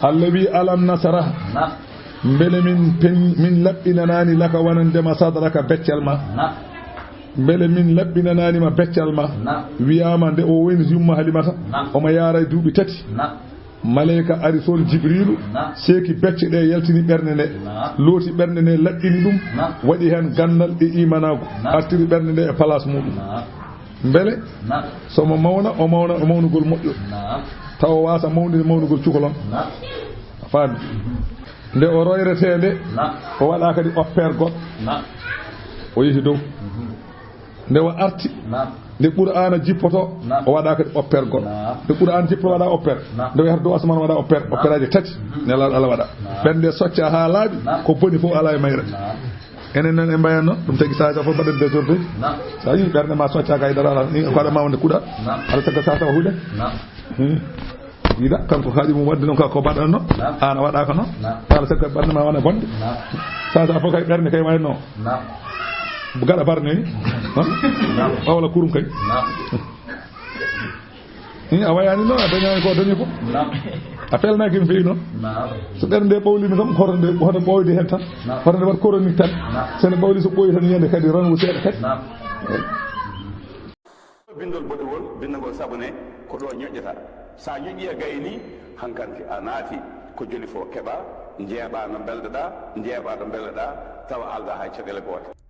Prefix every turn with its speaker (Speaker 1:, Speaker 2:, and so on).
Speaker 1: allawi alam nasara mbele min laɓɓinanani laka wonandema sadraka beccal ma mbele min laɓɓinanani ma beccal ma wiyama nde o woni yumma halimata omo yaara e duuɓi tati malayika ari toon jibrilu seeki becce ɗe yaltini ɓernde nde looti ɓernde nde laɓɓini ɗum waɗi hen gandal e imanago artiri ɓernde nde e place muɗum mbele somo mawna o mawna o mawnugol moƴƴo taw o wasa mawnude mawnugol cukalon faami nde o royrete nde o waɗa kadi opére goɗɗo o yehi dow nde o arti nde Qur'ana jippoto o waɗa kadi opére goɗɗo nde Qur'ana jippoto waɗa opére nde o yahata dow asman waɗa opére opéraji tati nelaɗo Allah waɗa ɓernde socca ha laaɓi ko boni fof ala e mayre enen nan e mbayan noon ɗum tagi saha fof mbaɗen désordre sa yi ɓernde ma soccaka e dara ni ko aɗa mawde kuuɗa aɗa tagga sa tawa huuɗe yiɗa kanko haaɗi mum wadde noon ko mbaɗan noon an a waɗaka noon ala tagga ɓernde ma wona bonde sa fof kay ɓernde kay wayno gaɗa barne ni wawla kurum kay a wayani noon a dañani ko dañi ko a pelnaki mi feewi noon so ɓernde ɓawlima kam hoto ɓoyde hen tan hoto nde wat chronique tan sene ɓawli so ɓooyi tan yiyande kadi ranwu seeɗa kadi
Speaker 2: bindol boɗewol bindagol sabune ko ɗo ñoƴƴata sa ñoƴƴi e gayni hankanti a naati ko joli fo keɓa jeeɓa no belɗoɗa jeeɓa ɗo belɗoɗa tawa alda hay cagele goote